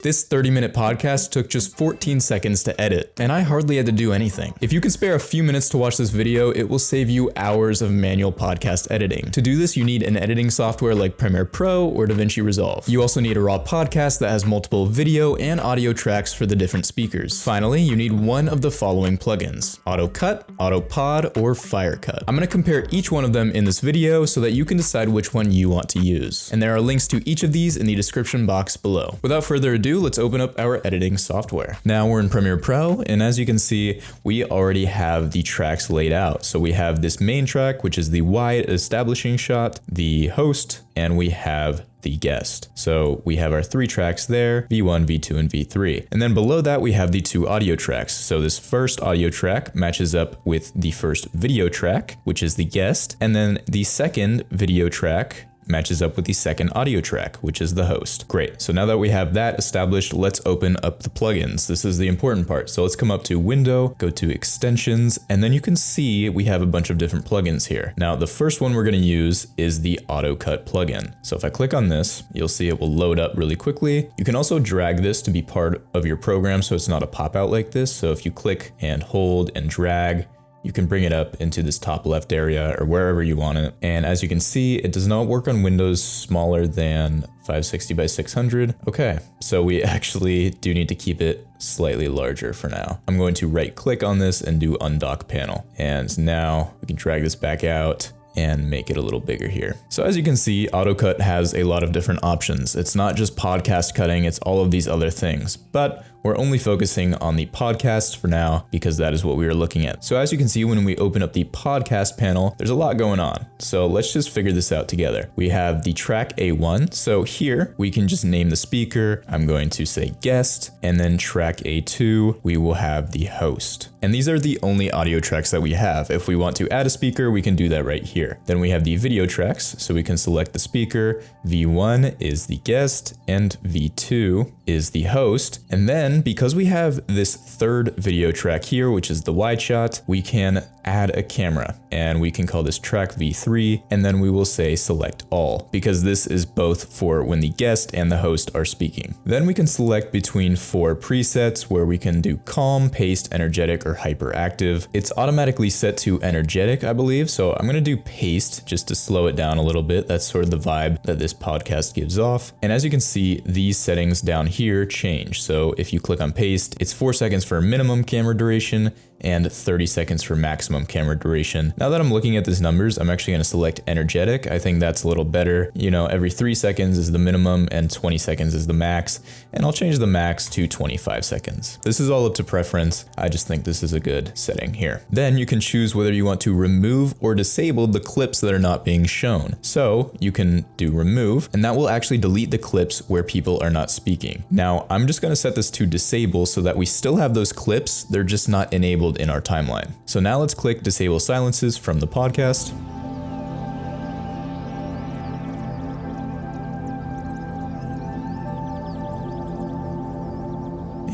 This 30-minute podcast took just 14 seconds to edit, and I hardly had to do anything. If you can spare a few minutes to watch this video, it will save you hours of manual podcast editing. To do this, you need an editing software like Premiere Pro or Davinci Resolve. You also need a raw podcast that has multiple video and audio tracks for the different speakers. Finally, you need one of the following plugins: Autocut, Autopod, or Firecut. I'm going to compare each one of them in this video so that you can decide which one you want to use. And there are links to each of these in the description box below. Without further ado, let's open up our editing software. Now we're in Premiere Pro, and as you can see, we already have the tracks laid out. So we have this main track, which is the wide establishing shot, the host, and we have the guest. So we have our three tracks there, V1, V2, and V3. And then below that, we have the two audio tracks. So this first audio track matches up with the first video track, which is the guest. And then the second video track matches up with the second audio track, which is the host. Great. So now that we have that established, let's open up the plugins. This is the important part. So let's come up to Window, go to Extensions, and then you can see we have a bunch of different plugins here. Now, the first one we're going to use is the Autocut plugin. So if I click on this, you'll see it will load up really quickly. You can also drag this to be part of your program so it's not a pop-out like this. So if you click and hold and drag, you can bring it up into this top left area or wherever you want it. And as you can see, it does not work on windows smaller than 560 by 600. Okay, so we actually do need to keep it slightly larger for now. I'm going to right click on this and do undock panel. And now we can drag this back out and make it a little bigger here. So as you can see, Autocut has a lot of different options. It's not just podcast cutting, it's all of these other things. But we're only focusing on the podcast for now because that is what we are looking at. So as you can see, when we open up the podcast panel, there's a lot going on. So let's just figure this out together. We have the track A1. So here we can just name the speaker. I'm going to say guest, and then track A2, we will have the host. And these are the only audio tracks that we have. If we want to add a speaker, we can do that right here. Then we have the video tracks. So we can select the speaker. V1 is the guest and V2 is the host. And then because we have this third video track here, which is the wide shot, we can add a camera and we can call this track V3, and then we will say select all because this is both for when the guest and the host are speaking. Then we can select between 4 presets where we can do calm, paced, energetic, or hyperactive. It's automatically set to energetic, I believe, so I'm gonna do paced just to slow it down a little bit. That's sort of the vibe that this podcast gives off. And as you can see, these settings down here change. So if you click on paced, it's 4 seconds for minimum camera duration and 30 seconds for maximum camera duration. Now that I'm looking at these numbers, I'm actually going to select energetic. I think that's a little better. You know, every 3 seconds is the minimum and 20 seconds is the max. And I'll change the max to 25 seconds. This is all up to preference. I just think this is a good setting here. Then you can choose whether you want to remove or disable the clips that are not being shown. So you can do remove, and that will actually delete the clips where people are not speaking. Now I'm just going to set this to disable so that we still have those clips. They're just not enabled in our timeline. So now let's click disable silences from the podcast.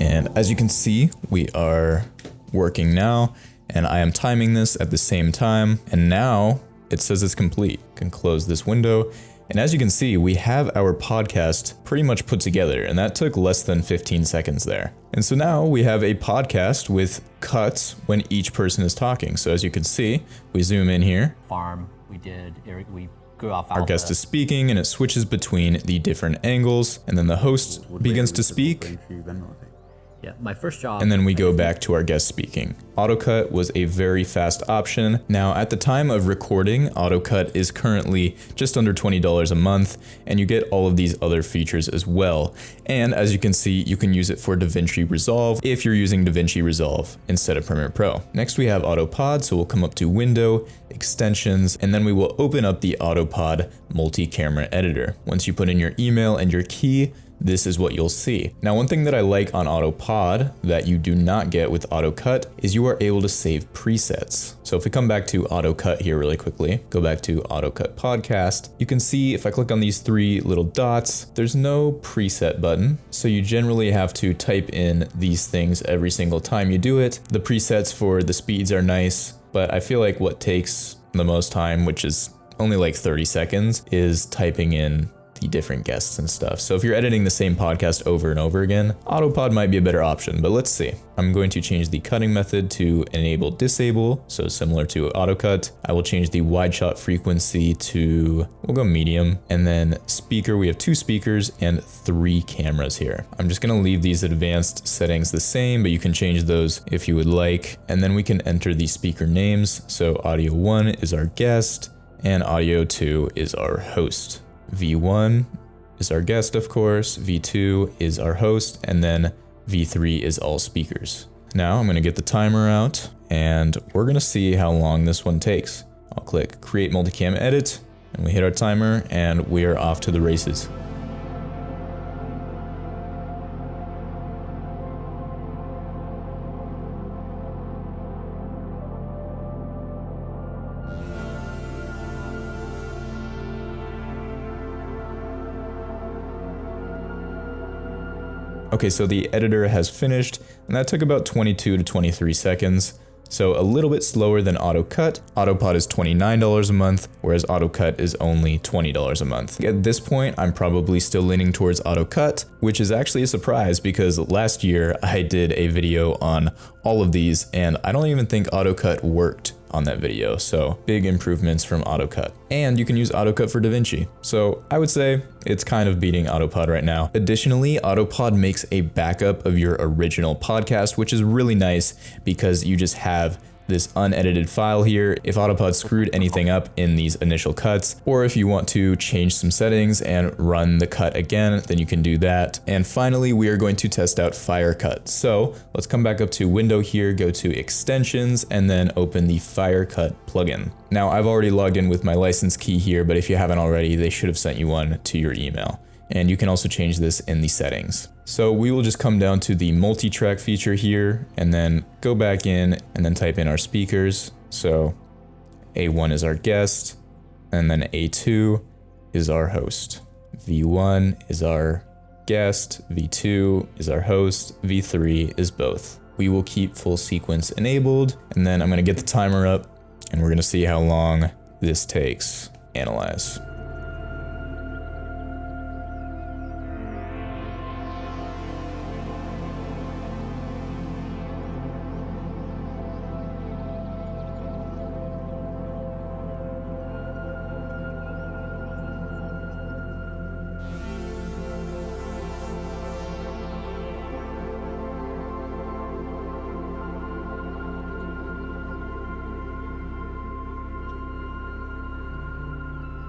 And as you can see, we are working now, and I am timing this at the same time. And now it says it's complete. You can close this window. And as you can see, we have our podcast pretty much put together, and that took less than 15 seconds there. And so now we have a podcast with cuts when each person is talking. So as you can see, we zoom in here. We grew off our guest is speaking, and it switches between the different angles, and then the host begins to speak. Yeah, my first job. And then we go back to our guest speaking. Autocut was a very fast option. Now, at the time of recording, Autocut is currently just under $20 a month, and you get all of these other features as well. And as you can see, you can use it for Davinci Resolve if you're using Davinci Resolve instead of Premiere Pro. Next, we have Autopod, so we'll come up to Window, Extensions, and then we will open up the Autopod multi-camera editor. Once you put in your email and your key, this is what you'll see. Now, one thing that I like on Autopod that you do not get with Autocut is you are able to save presets. So if we come back to Autocut here really quickly, go back to Autocut podcast, you can see if I click on these 3 little dots, there's no preset button. So you generally have to type in these things every single time you do it. The presets for the speeds are nice, but I feel like what takes the most time, which is only like 30 seconds, is typing in the different guests and stuff. So if you're editing the same podcast over and over again, Autopod might be a better option, but let's see. I'm going to change the cutting method to enable disable, so similar to Autocut. I will change the wide shot frequency to, we'll go medium, and then speaker, we have 2 speakers and 3 cameras here. I'm just gonna leave these advanced settings the same, but you can change those if you would like. And then we can enter the speaker names. So audio 1 is our guest and audio 2 is our host. V1 is our guest, of course, V2 is our host, and then V3 is all speakers. Now I'm gonna get the timer out and we're gonna see how long this one takes. I'll click create multicam edit and we hit our timer and we are off to the races. Okay, so the editor has finished, and that took about 22 to 23 seconds. So a little bit slower than Autocut. Autopod is $29 a month, whereas Autocut is only $20 a month. At this point, I'm probably still leaning towards Autocut, which is actually a surprise because last year I did a video on all of these, and I don't even think Autocut worked on that video, so big improvements from Autocut. And you can use Autocut for Davinci, so I would say it's kind of beating Autopod right now. Additionally, Autopod makes a backup of your original podcast, which is really nice because you just have this unedited file here. If Autopod screwed anything up in these initial cuts, or if you want to change some settings and run the cut again, then you can do that. And finally, we are going to test out Firecut. So let's come back up to window here, go to extensions, and then open the Firecut plugin. Now I've already logged in with my license key here, but if you haven't already, they should have sent you one to your email. And you can also change this in the settings. So we will just come down to the multi-track feature here and then go back in and then type in our speakers. So A1 is our guest and then A2 is our host. V1 is our guest, V2 is our host, V3 is both. We will keep full sequence enabled and then I'm gonna get the timer up and we're gonna see how long this takes. Analyze.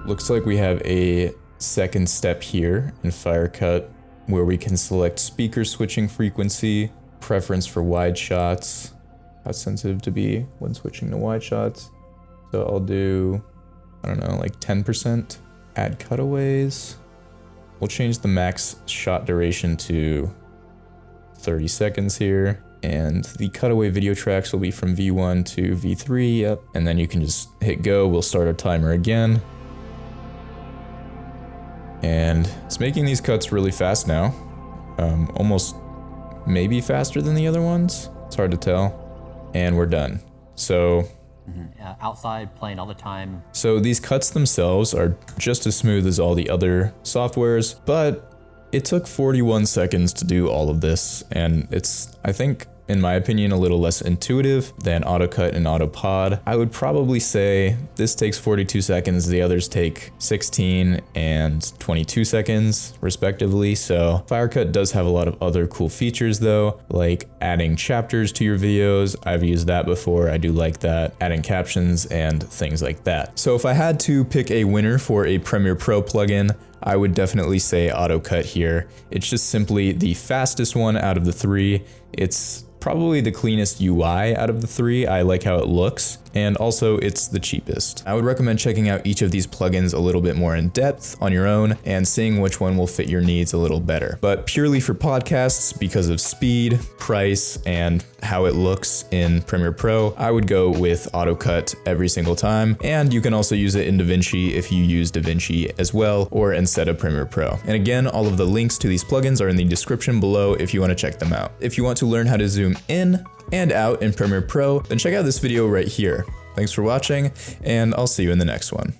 Looks like we have a second step here in Firecut where we can select speaker switching frequency, preference for wide shots, how sensitive to be when switching to wide shots. So I'll do, I don't know, like 10%. Add cutaways. We'll change the max shot duration to 30 seconds here. And the cutaway video tracks will be from V1 to V3, yep. And then you can just hit go, we'll start our timer again. And it's making these cuts really fast now. Almost maybe faster than the other ones. It's hard to tell. And we're done. So outside playing all the time. So these cuts themselves are just as smooth as all the other softwares, but it took 41 seconds to do all of this. And it's, I think, in my opinion, a little less intuitive than Autocut and Autopod. I would probably say this takes 42 seconds, the others take 16 and 22 seconds respectively. So Firecut does have a lot of other cool features though, like adding chapters to your videos. I've used that before, I do like that. Adding captions and things like that. So if I had to pick a winner for a Premiere Pro plugin, I would definitely say Autocut here. It's just simply the fastest one out of the three. It's probably the cleanest UI out of the three. I like how it looks, and also it's the cheapest. I would recommend checking out each of these plugins a little bit more in depth on your own and seeing which one will fit your needs a little better. But purely for podcasts, because of speed, price, and how it looks in Premiere Pro, I would go with Autocut every single time. And you can also use it in Davinci if you use Davinci as well, or instead of Premiere Pro. And again, all of the links to these plugins are in the description below if you want to check them out. If you want to learn how to zoom in and out in Premiere Pro, then check out this video right here. Thanks for watching, and I'll see you in the next one.